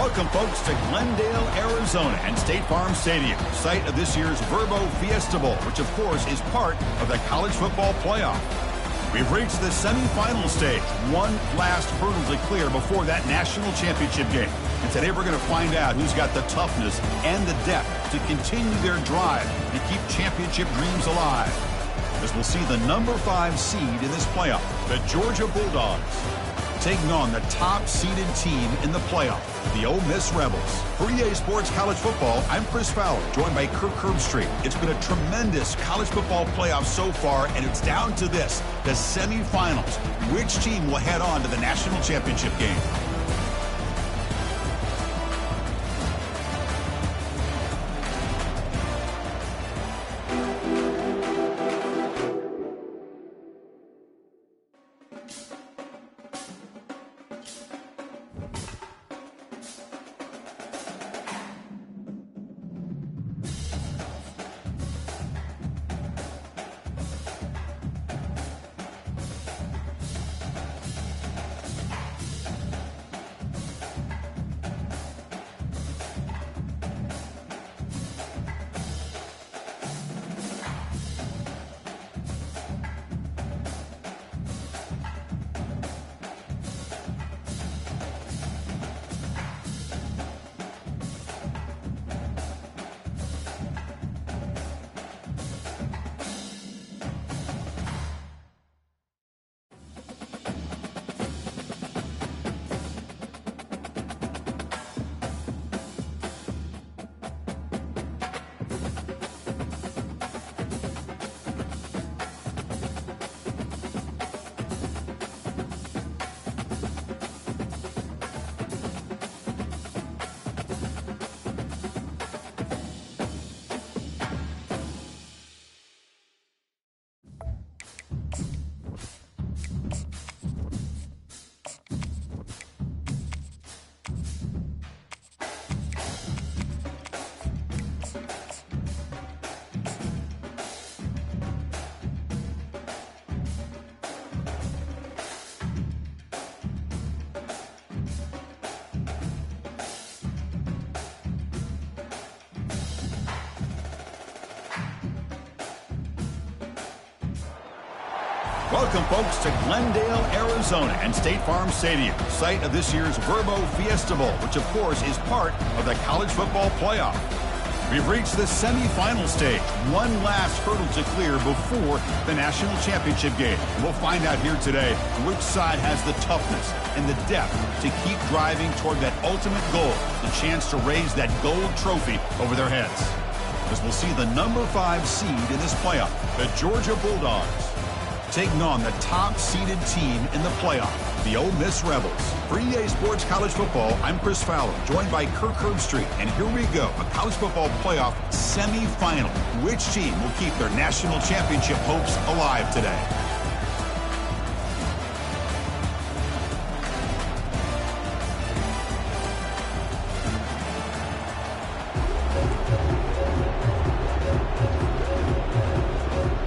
Welcome, folks, to Glendale, Arizona and State Farm Stadium, site of this year's Verbo Fiesta Bowl, which, of course, is part of the college football playoff. We've reached the semifinal stage, one last hurdle to clear before that national championship game. And today we're going to find out who's got the toughness and the depth to continue their drive and keep championship dreams alive. As we'll see the number 5 seed in this playoff, the Georgia Bulldogs, taking on the top-seeded team in the playoff, the Ole Miss Rebels. For EA Sports College Football, I'm Chris Fowler, joined by Kirk Herbstreit. It's been a tremendous college football playoff so far, and it's down to this, the semifinals. Which team will head on to the national championship game? Welcome, folks, to Glendale, Arizona and State Farm Stadium, site of this year's Verbo Fiesta Bowl, which, of course, is part of the college football playoff. We've reached the semifinal stage, one last hurdle to clear before the national championship game. And we'll find out here today which side has the toughness and the depth to keep driving toward that ultimate goal, the chance to raise that gold trophy over their heads. As we'll see the number 5 seed in this playoff, the Georgia Bulldogs, taking on the top-seeded team in the playoff, the Ole Miss Rebels. For EA Sports College Football, I'm Chris Fowler, joined by Kirk Herbstreit. And here we go, a college football playoff semifinal. Which team will keep their national championship hopes alive today?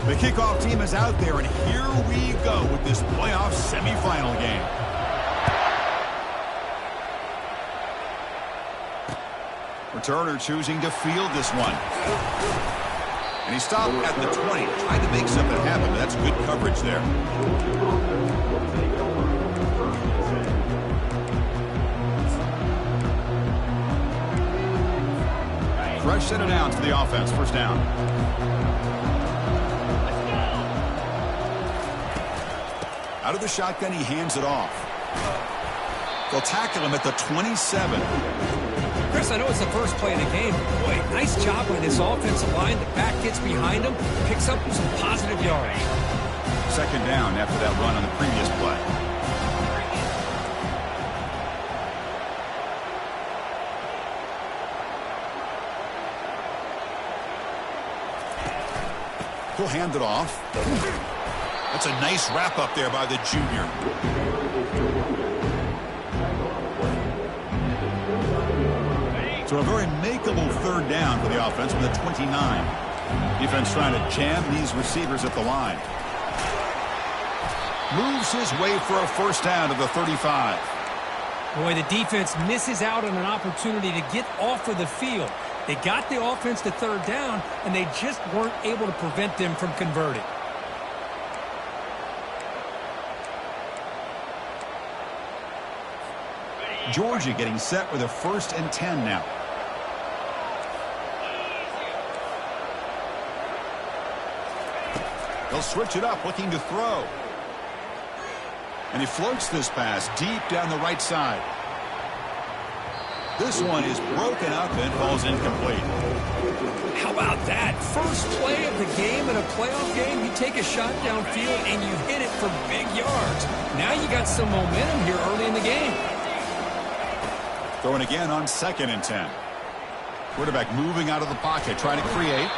The kickoff team is out there, and here we go with this playoff semifinal game. Returner choosing to field this one. And he stopped at the 20, trying to make something happen, but that's good coverage there. Fresh set of downs for the offense, first down. Out of the shotgun, he hands it off. They'll tackle him at the 27. Chris, I know it's the first play of the game. Boy, nice job by this offensive line. The back gets behind him, picks up some positive yards. Second down after that run on the previous play. He'll hand it off. That's a nice wrap up there by the junior. So a very makeable third down for the offense with a 29. Defense trying to jam these receivers at the line. Moves his way for a first down to the 35. Boy, the defense misses out on an opportunity to get off of the field. They got the offense to third down, and they just weren't able to prevent them from converting. Georgia getting set with a 1st and 10 now. They'll switch it up, looking to throw. And he floats this pass deep down the right side. This one is broken up and falls incomplete. How about that? First play of the game in a playoff game, you take a shot downfield and you hit it for big yards. Now you got some momentum here early in the game. Throwing again on 2nd and 10. Quarterback moving out of the pocket, trying to create.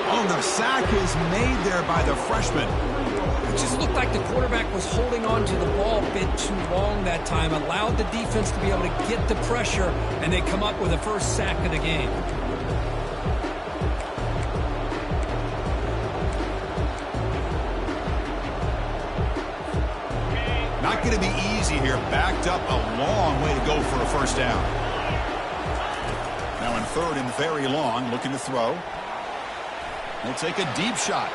Oh, the sack is made there by the freshman. It just looked like the quarterback was holding on to the ball a bit too long that time, allowed the defense to be able to get the pressure, and they come up with the first sack of the game. Not going to be easy here. Backed up a long way to go for a first down. Now in 3rd and very long, looking to throw. He'll take a deep shot.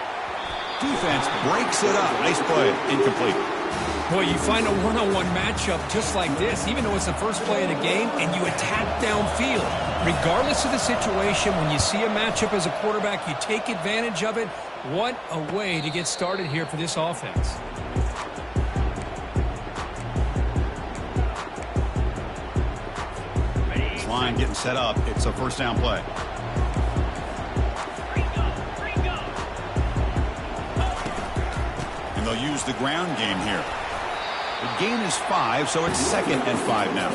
Defense breaks it up. Nice play. Incomplete. Boy, you find a one-on-one matchup just like this, even though it's the first play of the game, and you attack downfield. Regardless of the situation, when you see a matchup as a quarterback, you take advantage of it. What a way to get started here for this offense. Line getting set up. It's a first down play. And they'll use the ground game here. The gain is 5, so it's 2nd and 5 now.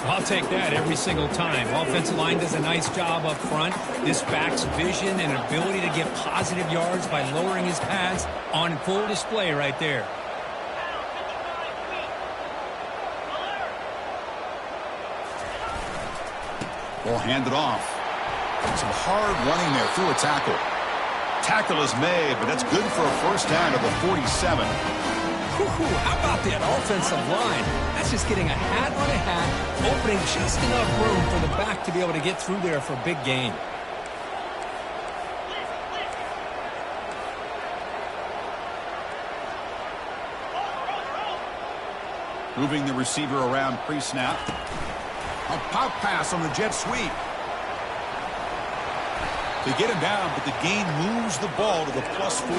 I'll take that every single time. Offensive line does a nice job up front. This back's vision and ability to get positive yards by lowering his pads on full display right there. Ball handed off. Some hard running there through a tackle. Tackle is made, but that's good for a first down to the 47. How about that offensive line? That's just getting a hat on a hat, opening just enough room for the back to be able to get through there for a big gain. Moving the receiver around pre-snap. A pop pass on the jet sweep. They get him down, but the gain moves the ball to the plus 40.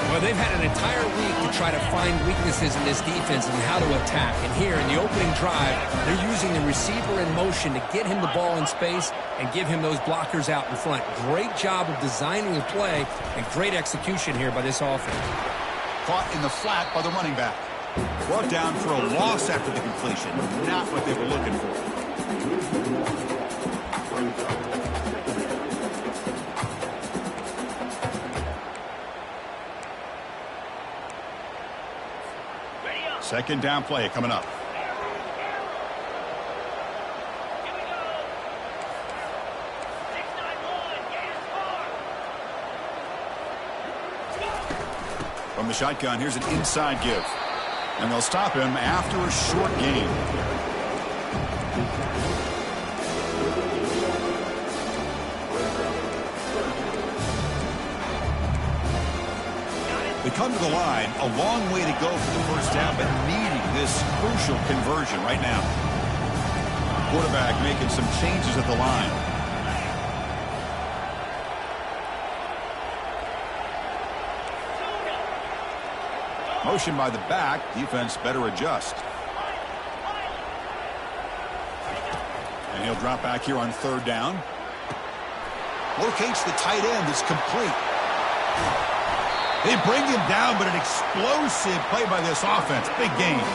Well, they've had an entire week to try to find weaknesses in this defense and how to attack. And here in the opening drive, they're using the receiver in motion to get him the ball in space and give him those blockers out in front. Great job of designing the play and great execution here by this offense. Caught in the flat by the running back. Brought down for a loss after the completion. Not what they were looking for. Second down play coming up. From the shotgun, here's an inside give. And they'll stop him after a short gain. They come to the line, a long way to go for the first down, but needing this crucial conversion right now. Quarterback making some changes at the line. Motion by the back. Defense better adjust. And he'll drop back here on third down. Locates the tight end. It's complete. They bring him down, but an explosive play by this offense. Big game.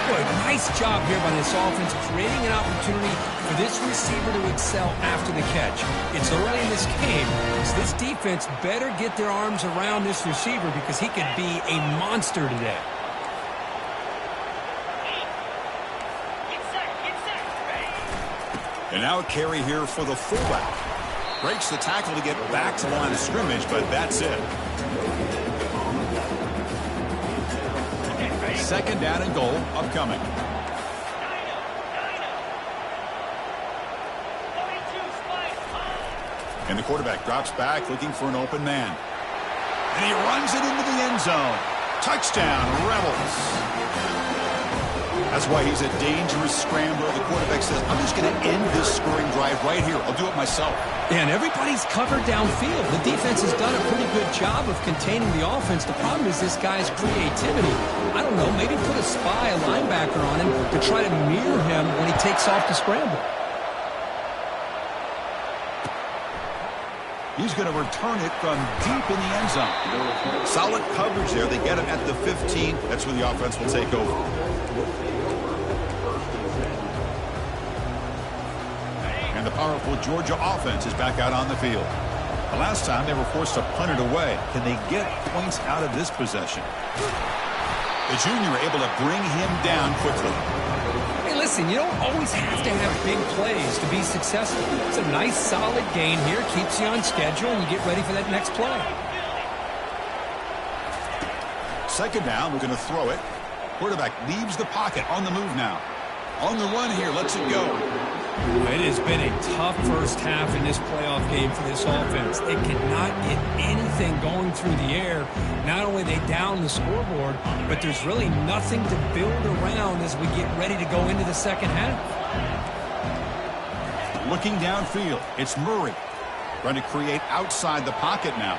Boy, nice job here by this offense, creating an opportunity for this receiver to excel after the catch. It's early in this game, so this defense better get their arms around this receiver because he could be a monster today. And now a carry here for the fullback. Breaks the tackle to get back to the line of scrimmage, but that's it. Second down and goal upcoming. And the quarterback drops back looking for an open man. And he runs it into the end zone. Touchdown, Rebels. That's why he's a dangerous scrambler. The quarterback says, I'm just going to end this scoring drive right here. I'll do it myself. And everybody's covered downfield. The defense has done a pretty good job of containing the offense. The problem is this guy's creativity. I don't know, maybe put a spy, a linebacker on him to try to mirror him when he takes off to scramble. He's going to return it from deep in the end zone. Solid coverage there. They get him at the 15. That's where the offense will take over. And the powerful Georgia offense is back out on the field. The last time they were forced to punt it away. Can they get points out of this possession? The junior able to bring him down quickly. Hey, listen, you don't always have to have big plays to be successful. It's a nice, solid gain here. Keeps you on schedule, and you get ready for that next play. Second down, we're going to throw it. Quarterback leaves the pocket on the move now. On the run here, lets it go. It has been a tough first half in this playoff game for this offense. They cannot get anything going through the air. Not only they down the scoreboard, but there's really nothing to build around as we get ready to go into the second half. Looking downfield, it's Murray. Trying to create outside the pocket now.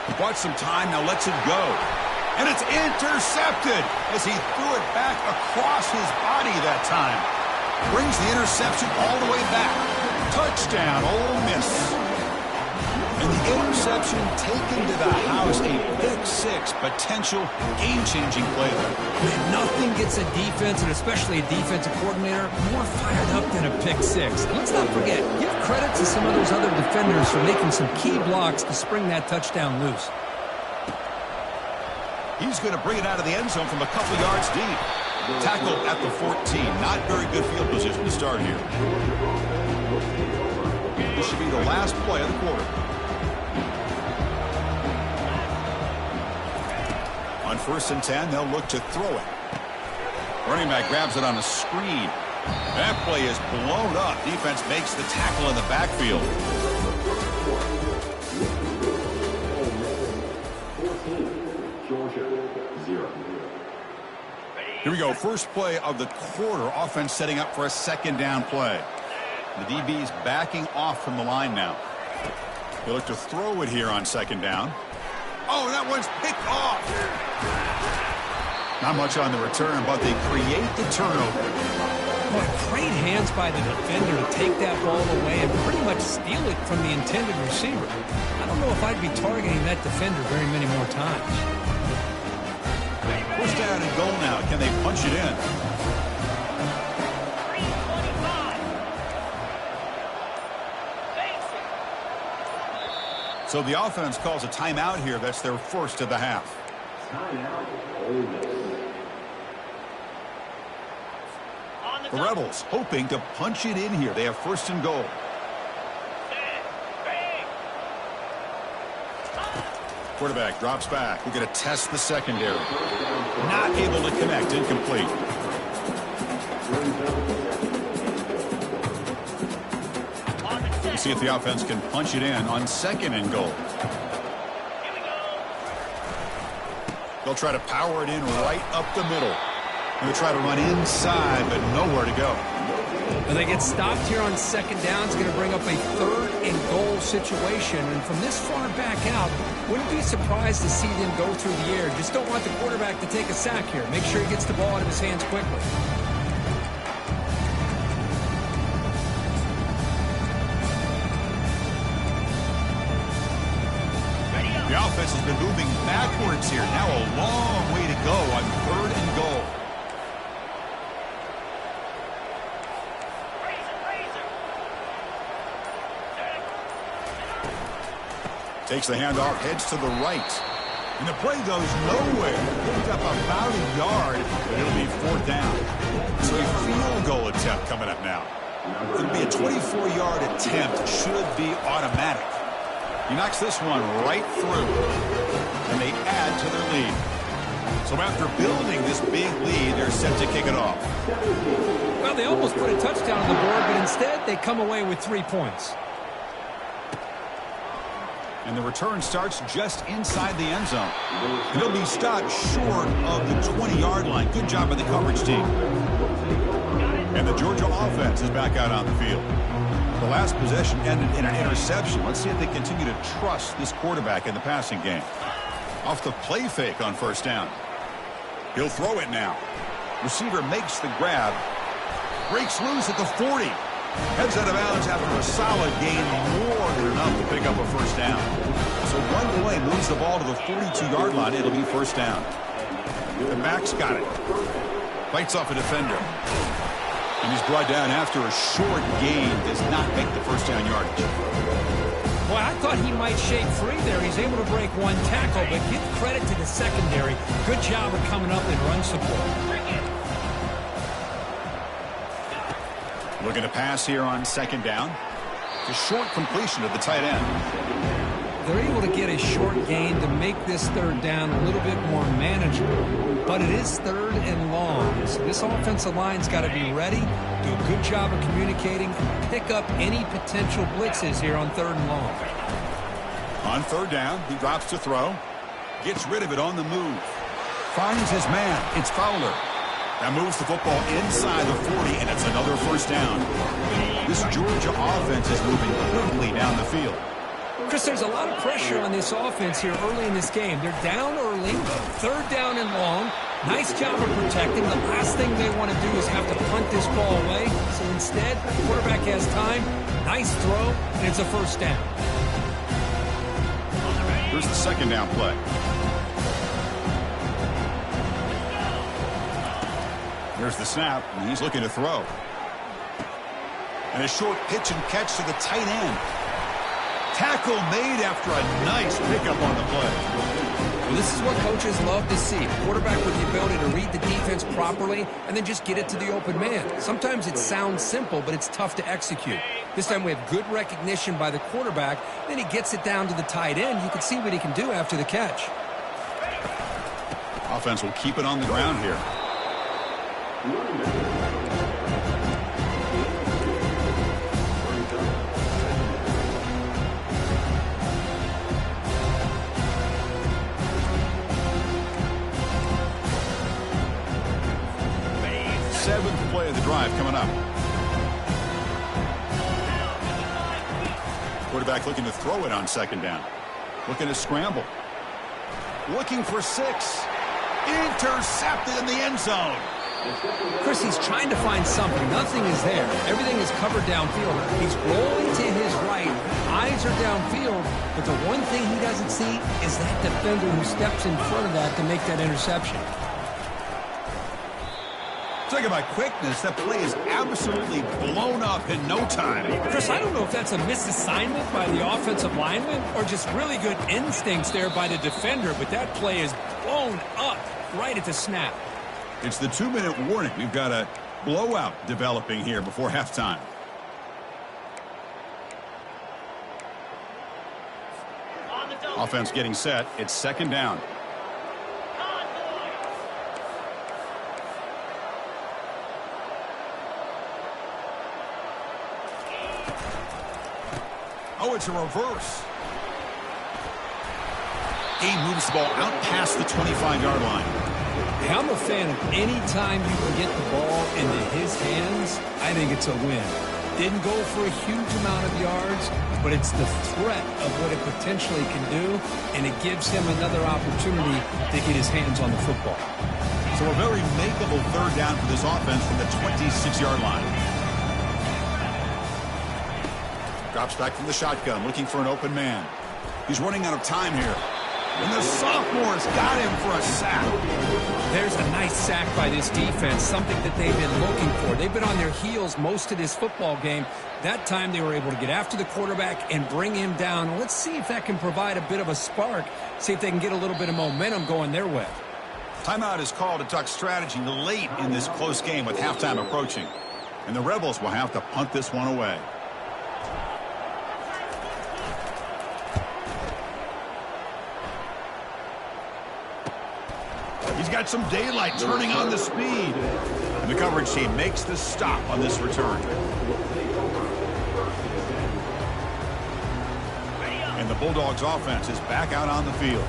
He bought some time, now lets it go. And it's intercepted as he threw it back across his body that time. Brings the interception all the way back. Touchdown, Ole Miss. And the interception taken to the house, a pick-6 potential game-changing play there. Man, nothing gets a defense, and especially a defensive coordinator, more fired up than a pick-6. Let's not forget, give credit to some of those other defenders for making some key blocks to spring that touchdown loose. He's going to bring it out of the end zone from a couple yards deep. Tackled at the 14. Not very good field position to start here. This should be the last play of the quarter. On 1st and 10, they'll look to throw it. Running back grabs it on a screen. That play is blown up. Defense makes the tackle in the backfield. Here we go. First play of the quarter. Offense setting up for a second down play. The DB's backing off from the line now. They look to throw it here on second down. Oh, that one's picked off. Not much on the return, but they create the turnover. Boy, great hands by the defender to take that ball away and pretty much steal it from the intended receiver. I don't know if I'd be targeting that defender very many more times. First down and goal now. Can they punch it in? So the offense calls a timeout here. That's their first of the half. The Rebels hoping to punch it in here. They have first and goal. Quarterback drops back. We're going to test the secondary. Not able to connect. Incomplete. We'll see if the offense can punch it in on second and goal. They'll try to power it in right up the middle. They'll try to run inside, but nowhere to go. When they get stopped here on second down, it's going to bring up a third and goal situation. And from this far back out, wouldn't be surprised to see them go through the air. Just don't want the quarterback to take a sack here. Make sure he gets the ball out of his hands quickly. The offense has been moving backwards here. Now a long way to go on third and goal. Takes the handoff, heads to the right. And the play goes nowhere. Picked up about a yard, but it'll be fourth down. So a field goal attempt coming up now. It'll be a 24-yard attempt. Should be automatic. He knocks this one right through. And they add to their lead. So after building this big lead, they're set to kick it off. Well, they almost put a touchdown on the board, but instead they come away with 3 points. And the return starts just inside the end zone. He'll be stopped short of the 20-yard line. Good job by the coverage team. And the Georgia offense is back out on the field. The last possession ended in an interception. Let's see if they continue to trust this quarterback in the passing game. Off the play fake on first down. He'll throw it now. Receiver makes the grab. Breaks loose at the 40. Heads out of bounds after a solid gain, more than enough to pick up a first down. So one play moves the ball to the 42-yard line. It'll be first down. The back's got it. Fights off a defender. And he's brought down after a short gain. Does not make the first down yardage. Well, I thought he might shake free there. He's able to break one tackle, but give credit to the secondary. Good job of coming up and run support. Looking to pass here on second down. A short completion of the tight end. They're able to get a short gain to make this third down a little bit more manageable. But it is third and long. So this offensive line's got to be ready, do a good job of communicating, pick up any potential blitzes here on third and long. On third down, he drops to throw. Gets rid of it on the move. Finds his man. It's Fowler. That moves the football inside the 40, and it's another first down. This Georgia offense is moving quickly down the field. Chris, there's a lot of pressure on this offense here early in this game. They're down early, third down and long. Nice job of protecting. The last thing they want to do is have to punt this ball away. So instead, the quarterback has time. Nice throw, and it's a first down. Here's the second down play. There's the snap, and he's looking to throw. And a short pitch and catch to the tight end. Tackle made after a nice pickup on the play. Well, this is what coaches love to see. A quarterback with the ability to read the defense properly and then just get it to the open man. Sometimes it sounds simple, but it's tough to execute. This time we have good recognition by the quarterback. Then he gets it down to the tight end. You can see what he can do after the catch. Offense will keep it on the ground here. Seventh play of the drive coming up. Quarterback looking to throw it on second down. Looking to scramble. Looking for 6. Intercepted in the end zone. Chris, he's trying to find something. Nothing is there. Everything is covered downfield. He's rolling to his right. Eyes are downfield. But the one thing he doesn't see is that defender who steps in front of that to make that interception. Talk about quickness. That play is absolutely blown up in no time. Chris, I don't know if that's a misassignment by the offensive lineman or just really good instincts there by the defender, but that play is blown up right at the snap. It's the 2-minute warning. We've got a blowout developing here before halftime. Offense getting set. It's second down. Oh, it's a reverse. He moves the ball out past the 25-yard line. I'm a fan of any time you can get the ball into his hands. I think it's a win. Didn't go for a huge amount of yards, but it's the threat of what it potentially can do, and it gives him another opportunity to get his hands on the football. So a very makeable third down for this offense from the 26-yard line. Drops back from the shotgun, looking for an open man. He's running out of time here. And the sophomore's got him for a sack. There's a nice sack by this defense, something that they've been looking for. They've been on their heels most of this football game. That time they were able to get after the quarterback and bring him down. Let's see if that can provide a bit of a spark, see if they can get a little bit of momentum going their way. Timeout is called to talk strategy late in this close game with halftime approaching. And the Rebels will have to punt this one away. He's got some daylight, turning on the speed. And the coverage team makes the stop on this return. And And the Bulldogs offense is back out on the field.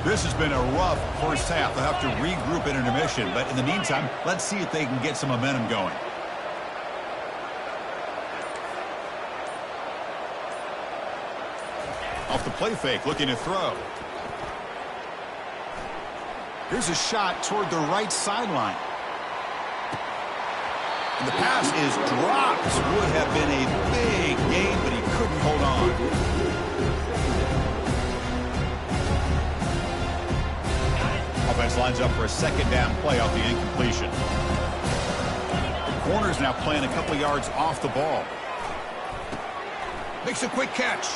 This has been a rough first half. They'll have to regroup in intermission. But in the meantime, let's see if they can get some momentum going. Off the play fake, looking to throw. Here's a shot toward the right sideline. And the pass is dropped. This would have been a big gain, but he couldn't hold on. Offense lines up for a second down play off the incompletion. The corner's now playing a couple yards off the ball. Makes a quick catch.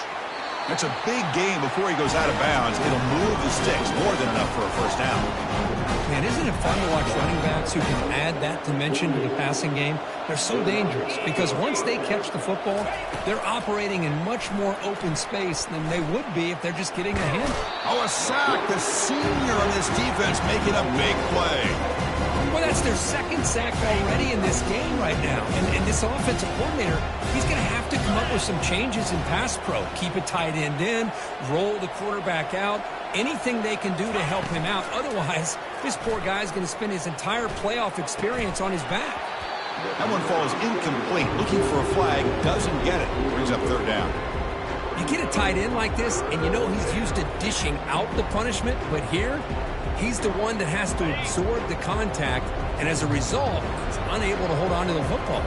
That's a big gain before he goes out of bounds. It'll move the sticks more than enough for a first down. Man, isn't it fun to watch running backs who can add that dimension to the passing game? They're so dangerous because once they catch the football, they're operating in much more open space than they would be if they're just getting a hand. Oh, a sack. The senior on this defense making a big play. Well, that's their second sack already in this game right now. And this offensive coordinator, he's going to have to come up with some changes in pass pro. Keep a tight end in, roll the quarterback out, anything they can do to help him out. Otherwise, this poor guy's going to spend his entire playoff experience on his back. That one falls incomplete. Looking for a flag, doesn't get it. Brings up third down. You get a tight end like this, and you know he's used to dishing out the punishment, but here, he's the one that has to absorb the contact, and as a result, he's unable to hold on to the football.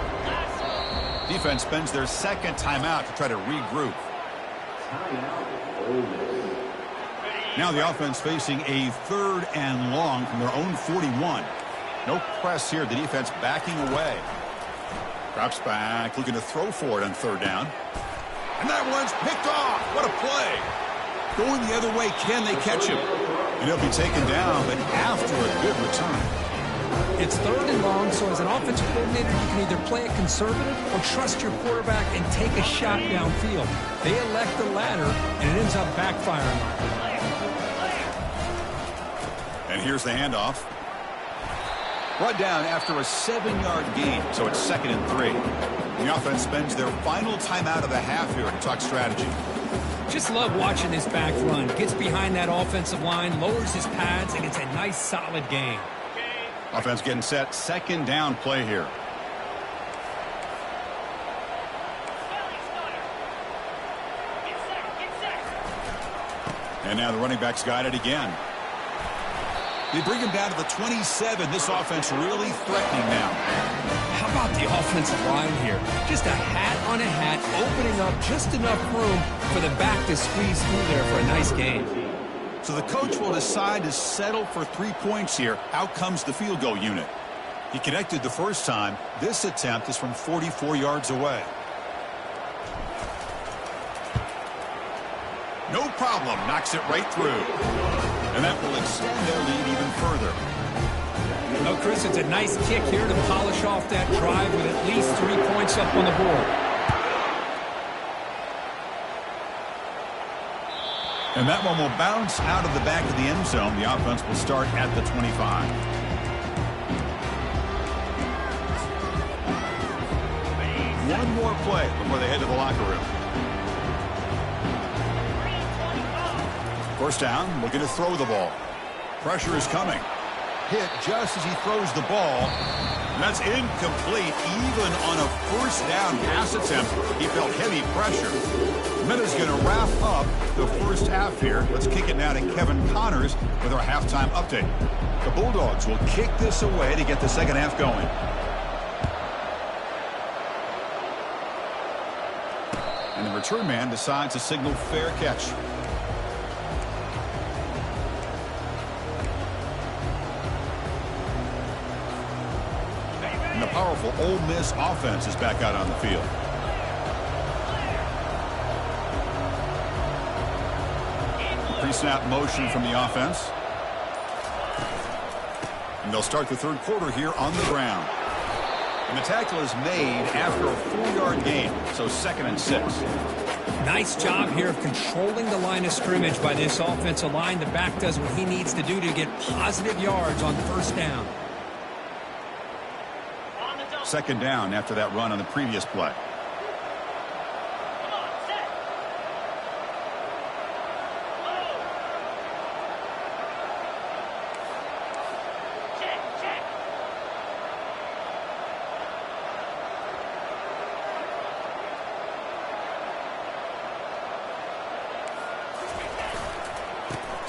Defense spends their second timeout to try to regroup. Now the offense facing a third and long from their own 41. No press here. The defense backing away. Drops back, looking to throw for it on third down. And that one's picked off. What a play. Going the other way, can they catch him? And he'll be taken down, but after a good return. It's third and long, so as an offensive coordinator, you can either play it conservative or trust your quarterback and take a shot downfield. They elect the latter, and it ends up backfiring. And here's the handoff. Brought down after a 7-yard gain, so it's 2nd and 3. The offense spends their final timeout of the half here to talk strategy. Just love watching this back run. Gets behind that offensive line, lowers his pads, and gets a nice solid gain. Offense getting set. Second down play here. And now the running back's got it again. They bring him down to the 27. This offense really threatening now. How about the offensive line here? Just a hat on a hat, opening up just enough room for the back to squeeze through there for a nice gain. So the coach will decide to settle for 3 points here. Out comes the field goal unit. He connected the first time. This attempt is from 44 yards away. No problem. Knocks it right through. And that will extend their lead even further. No, Chris, it's a nice kick here to polish off that drive with at least 3 points up on the board. And that one will bounce out of the back of the end zone. The offense will start at the 25. One more play before they head to the locker room. First down, looking to throw the ball. Pressure is coming. Hit just as he throws the ball. And that's incomplete. Even on a first down pass attempt, he felt heavy pressure. Minna's going to wrap up the first half here. Let's kick it now to Kevin Connors with our halftime update. The Bulldogs will kick this away to get the second half going. And the return man decides to signal fair catch. And the powerful Ole Miss offense is back out on the field. Pre-snap motion from the offense. And they'll start the third quarter here on the ground. And the tackle is made after a 4-yard gain, so 2nd and 6. Nice job here of controlling the line of scrimmage by this offensive line. The back does what he needs to do to get positive yards on first down. 2nd down after that run on the previous play.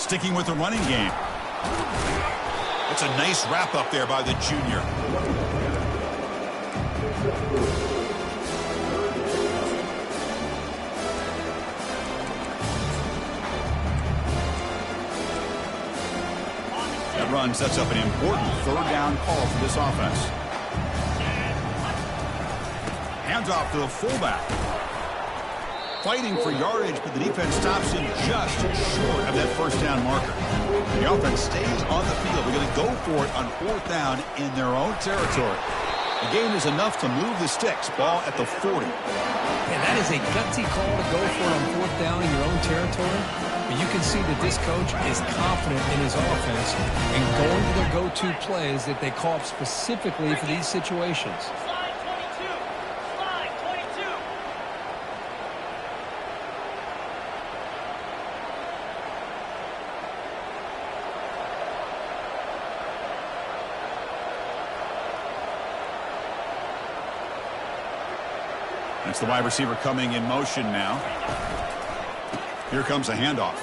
Sticking with the running game. It's a nice wrap up there by the junior. That run sets up an important third down call for this offense. Hands off to the fullback. Fighting for yardage, but the defense stops him just short of that first down marker. The offense stays on the field. They're going to go for it on fourth down in their own territory. The gain is enough to move the sticks. Ball at the 40. Yeah, that is a gutsy call to go for it on fourth down in your own territory. But you can see that this coach is confident in his offense and going to their go-to plays that they call up specifically for these situations. That's the wide receiver coming in motion now. Here comes a handoff.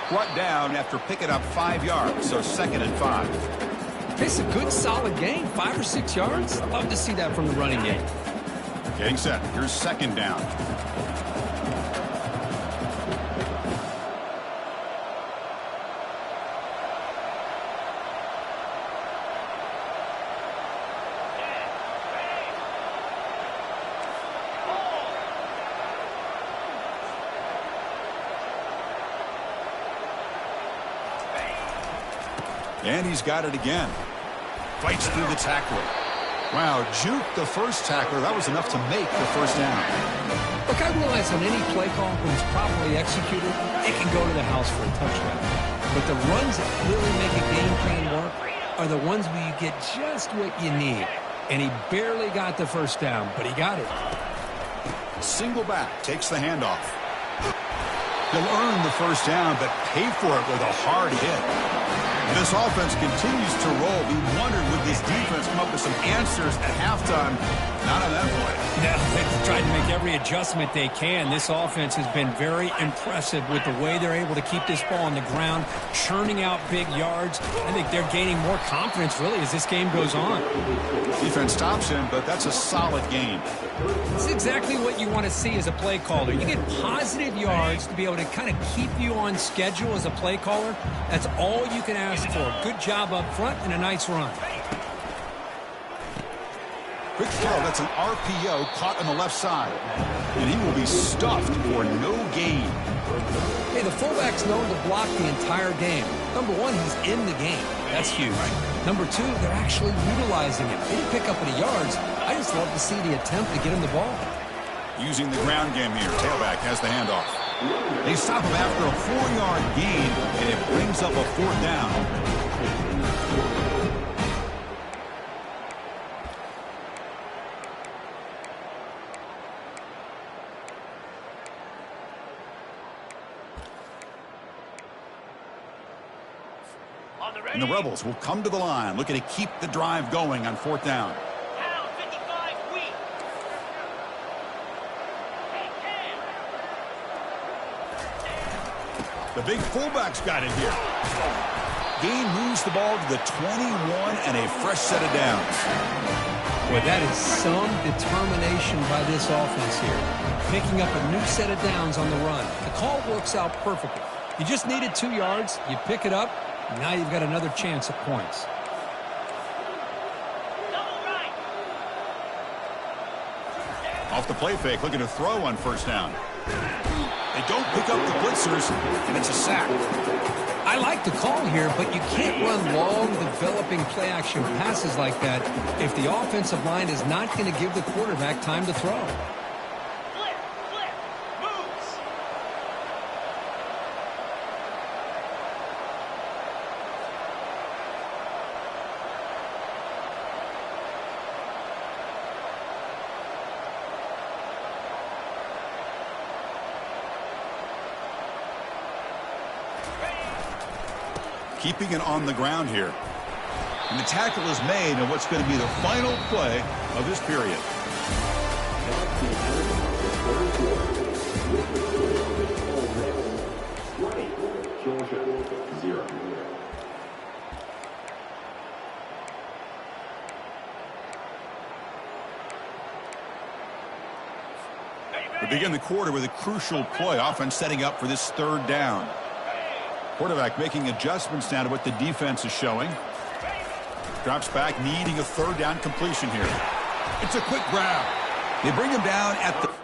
Brought down after picking up 5 yards, so 2nd and 5. It's a good, solid gain, 5 or 6 yards. I'd love to see that from the running game. Getting set. Here's 2nd down. And he's got it again. Fights through the tackler. Wow, juke the first tackler. That was enough to make the first down. Look, I realize on any play call, when it's properly executed, it can go to the house for a touchdown. But the runs that really make a game plan work are the ones where you get just what you need. And he barely got the first down, but he got it. Single back takes the handoff. He'll earn the first down, but pay for it with a hard hit. This offense continues to roll. We wondered, would this defense come up with some answers at halftime? Not on that play. No, they've tried to make every adjustment they can. This offense has been very impressive with the way they're able to keep this ball on the ground, churning out big yards. I think they're gaining more confidence, really, as this game goes on. Defense stops him, but that's a solid gain. It's exactly what you want to see as a play caller. You get positive yards to be able to kind of keep you on schedule as a play caller. That's all you can ask for. Good job up front and a nice run. Quick throw. That's an RPO caught on the left side. And he will be stuffed for no gain. Hey, the fullback's known to block the entire game. Number one, he's in the game. That's huge. Number two, they're actually utilizing him. They didn't pick up any yards. I just love to see the attempt to get him the ball. Using the ground game here. Tailback has the handoff. They stop him after a 4-yard gain, and it brings up a 4th down. And the Rebels will come to the line, looking to keep the drive going on 4th down. The big fullback's got it here. Gain moves the ball to the 21 and a fresh set of downs. Well, that is some determination by this offense here. Picking up a new set of downs on the run. The call works out perfectly. You just needed 2 yards. You pick it up. Now you've got another chance at points. Off the play fake, looking to throw on 1st down. They don't pick up the blitzers, and it's a sack. I like the call here, but you can't run long, developing play-action passes like that if the offensive line is not going to give the quarterback time to throw. Keeping it on the ground here. And the tackle is made on what's going to be the final play of this period. We begin the quarter with a crucial play. Offense setting up for this third down. Quarterback making adjustments now to what the defense is showing. Drops back, needing a third down completion here. It's a quick grab. They bring him down at the...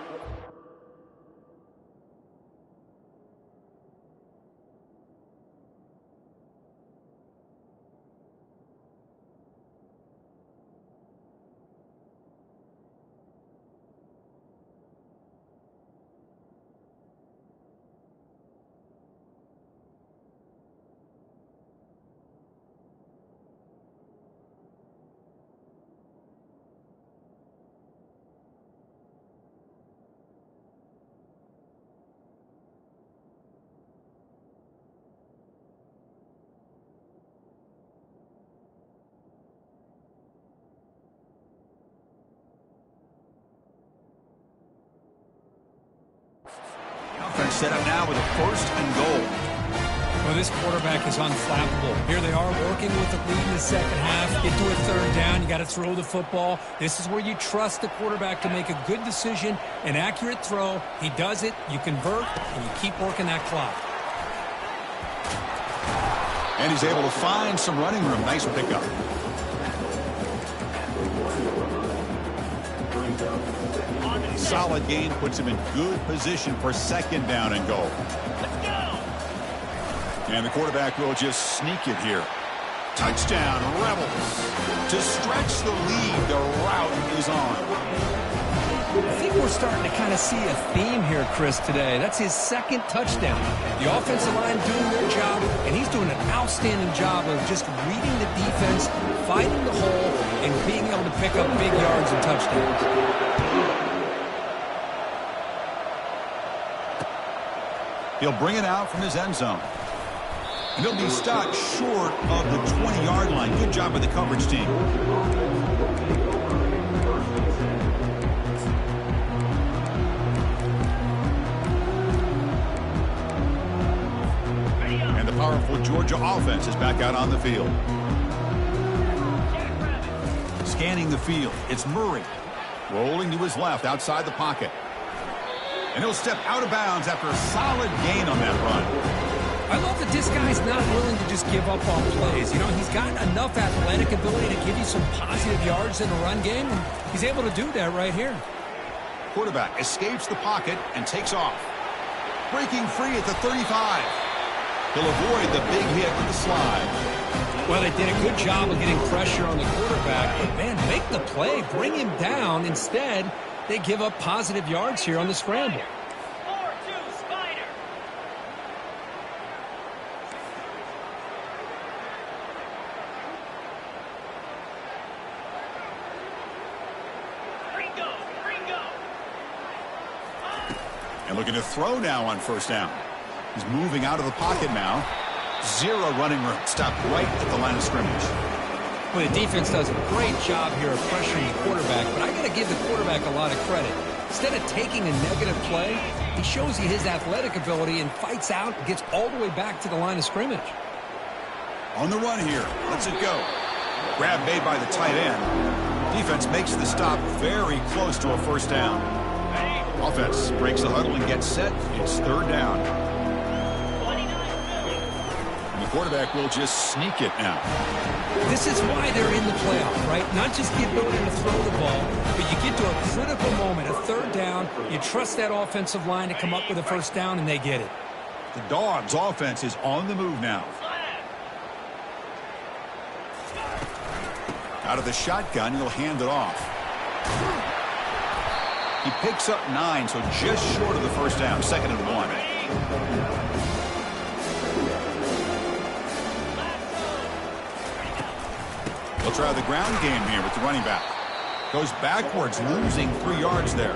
Offense set up now with a first and goal. Well, this quarterback is unflappable. Here they are working with the lead in the second half. Get to a third down. You got to throw the football. This is where you trust the quarterback to make a good decision, an accurate throw. He does it. You convert, and you keep working that clock. And he's able to find some running room. Nice pickup. Solid gain puts him in good position for second down and goal. And the quarterback will just sneak it here. Touchdown, Rebels. To stretch the lead, the route is on. I think we're starting to kind of see a theme here, Chris, today. That's his second touchdown. The offensive line doing their job, and he's doing an outstanding job of just reading the defense, finding the hole, and being able to pick up big yards and touchdowns. He'll bring it out from his end zone. And he'll be stopped short of the 20-yard line. Good job by the coverage team. And the powerful Georgia offense is back out on the field. Scanning the field, it's Murray. Rolling to his left outside the pocket. And he'll step out of bounds after a solid gain on that run. I love that this guy's not willing to just give up on plays. You know, he's got enough athletic ability to give you some positive yards in the run game, and he's able to do that right here. Quarterback escapes the pocket and takes off. Breaking free at the 35. He'll avoid the big hit with the slide. Well, they did a good job of getting pressure on the quarterback, but, man, make the play, bring him down. Instead, they give up positive yards here on the scramble. 4-2 Spider. Ringo. And looking to throw now on first down. He's moving out of the pocket now. Zero running room. Stopped right at the line of scrimmage. Well, the defense does a great job here of pressuring the quarterback, but I got to give the quarterback a lot of credit. Instead of taking a negative play, he shows you his athletic ability and fights out and gets all the way back to the line of scrimmage. On the run here. Lets it go. Grab made by the tight end. Defense makes the stop very close to a first down. Offense breaks the huddle and gets set. It's third down. And the quarterback will just sneak it now. This is why they're in the playoff, right? Not just the ability to throw the ball, but you get to a critical moment, a third down, you trust that offensive line to come up with a first down, and they get it. The Dogs' offense is on the move now. Out of the shotgun, he'll hand it off. He picks up 9, so just short of the first down, 2nd and 1. He'll try the ground game here with the running back. Goes backwards, losing 3 yards there.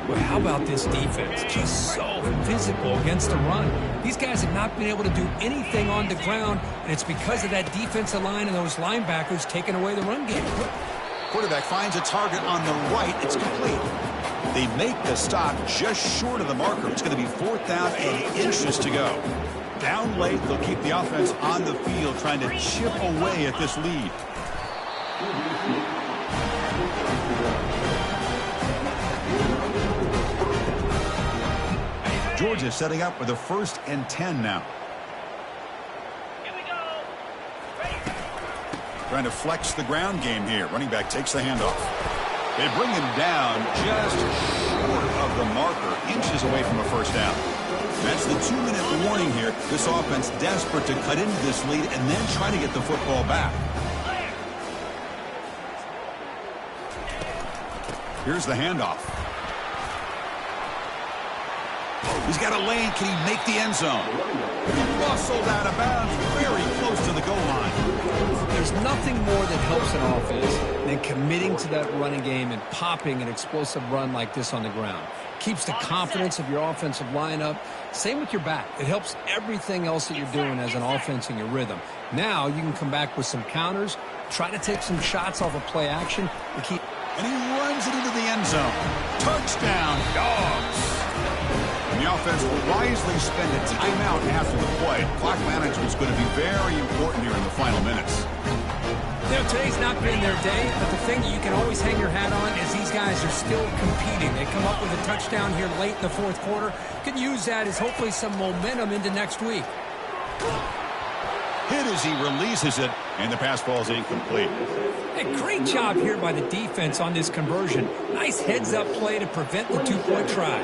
Well, how about this defense? Just so physical against the run. These guys have not been able to do anything on the ground, and it's because of that defensive line and those linebackers taking away the run game. Quarterback finds a target on the right. It's complete. They make the stop just short of the marker. It's going to be 4th down and inches to go. Down late, they'll keep the offense on the field trying to chip away at this lead. Georgia setting up with a 1st and 10 now. Here we go. Ready. Trying to flex the ground game here. Running back takes the handoff. They bring him down just short of the marker, inches away from a 1st down. That's the 2-minute warning here. This offense desperate to cut into this lead and then try to get the football back. Here's the handoff. He's got a lane. Can he make the end zone? Muscled out of bounds, very close to the goal line. There's nothing more that helps an offense than committing to that running game and popping an explosive run like this on the ground. Keeps the confidence of your offensive lineup. Same with your back. It helps everything else that you're doing as an offense in your rhythm. Now you can come back with some counters, try to take some shots off of play action, and keep... And he runs it into the end zone. Touchdown, Dogs. And the offense will wisely spend a timeout after the play. Clock management is going to be very important here in the final minutes. You know, today's not been their day, but the thing that you can always hang your hat on is these guys are still competing. They come up with a touchdown here late in the 4th quarter. Can use that as hopefully some momentum into next week. Hit as he releases it, and the pass ball is incomplete. Hey, great job here by the defense on this conversion. Nice heads-up play to prevent the 2-point try.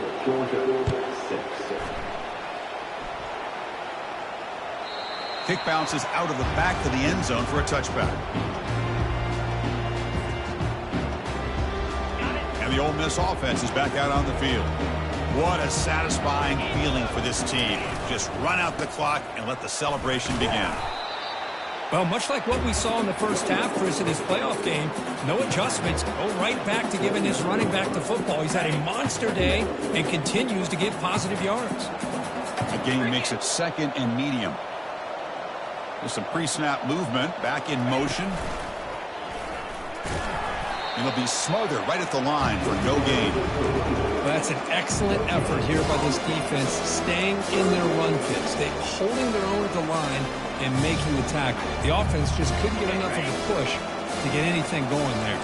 Kick bounces out of the back of the end zone for a touchback. And the Ole Miss offense is back out on the field. What a satisfying feeling for this team. Just run out the clock and let the celebration begin. Well, much like what we saw in the first half, Chris, in this playoff game, no adjustments. Go right back to giving his running back the football. He's had a monster day and continues to get positive yards. The game makes it 2nd and medium. There's some pre-snap movement, back in motion. And they'll be smothered right at the line for no gain. Well, that's an excellent effort here by this defense, staying in their run fits. They holding their own at the line and making the tackle. The offense just couldn't get enough of a push to get anything going there.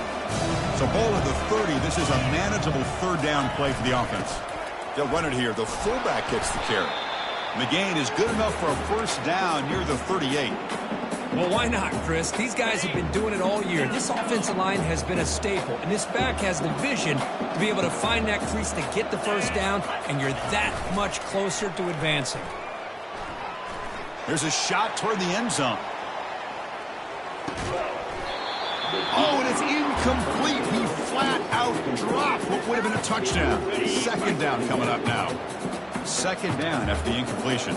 So ball at the 30. This is a manageable 3rd down play for the offense. They'll run it here. The fullback gets the carry. And the gain is good enough for a 1st down near the 38. Well, why not, Chris? These guys have been doing it all year. This offensive line has been a staple, and this back has the vision to be able to find that crease to get the 1st down, and you're that much closer to advancing. There's a shot toward the end zone. Oh, and it's incomplete. He flat out dropped what would have been a touchdown. 2nd down coming up now. 2nd down after the incompletion.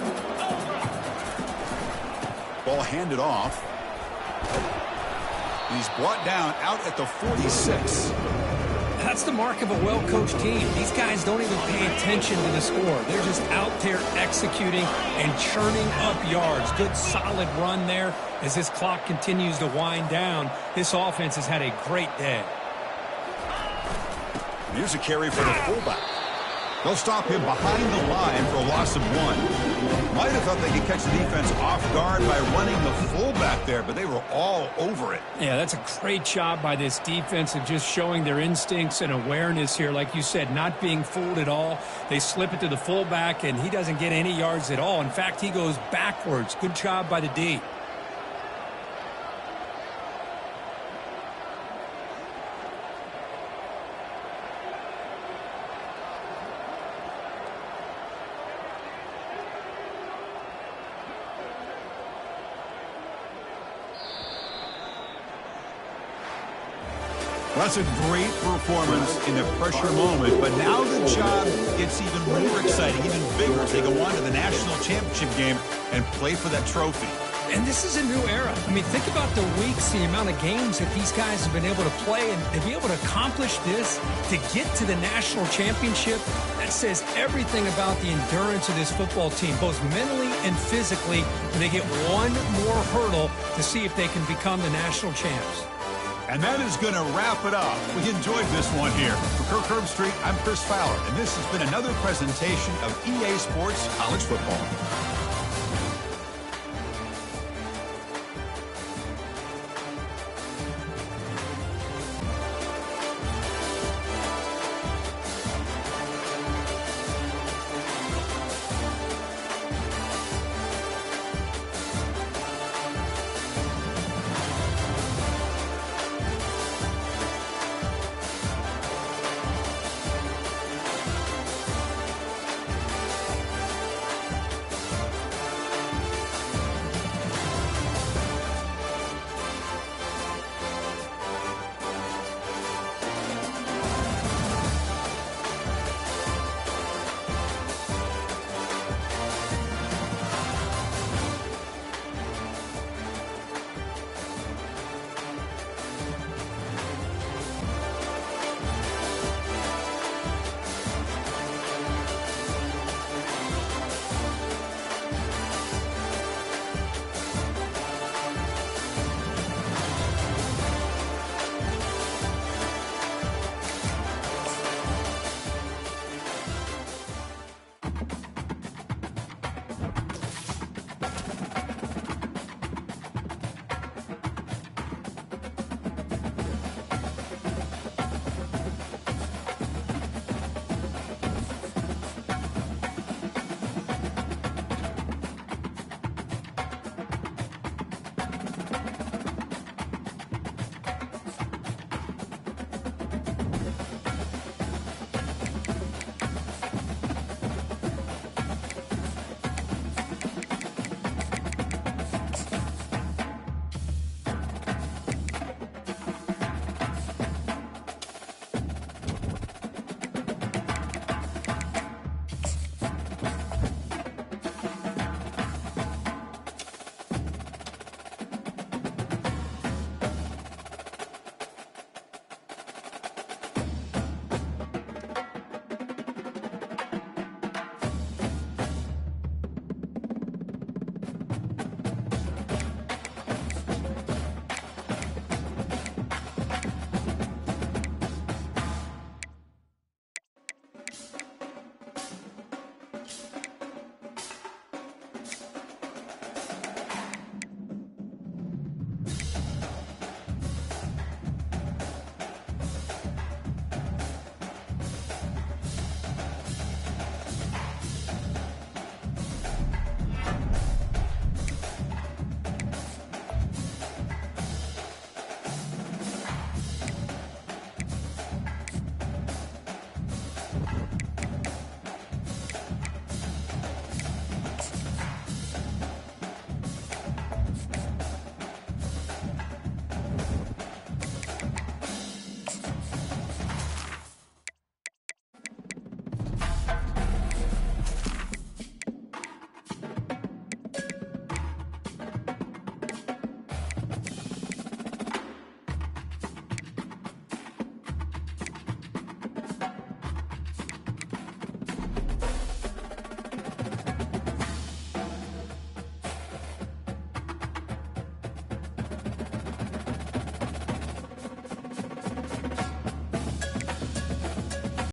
Ball handed off. And he's brought down out at the 46. That's the mark of a well-coached team. These guys don't even pay attention to the score. They're just out there executing and churning up yards. Good, solid run there. As this clock continues to wind down, this offense has had a great day. And here's a carry for the fullback. They'll stop him behind the line for a loss of 1. Might have thought they could catch the defense off guard by running the fullback there, but they were all over it. Yeah, that's a great job by this defense of just showing their instincts and awareness here. Like you said, not being fooled at all. They slip it to the fullback, and he doesn't get any yards at all. In fact, he goes backwards. Good job by the D. That's a great performance in the pressure moment, but now the job gets even more exciting, even bigger as they go on to the national championship game and play for that trophy. And this is a new era. I mean, think about the weeks, the amount of games that these guys have been able to play, and to be able to accomplish this, to get to the national championship, that says everything about the endurance of this football team, both mentally and physically, when they get one more hurdle to see if they can become the national champs. And that is going to wrap it up. We enjoyed this one here. For Kirk Herbstreit, I'm Chris Fowler, and this has been another presentation of EA Sports College Football.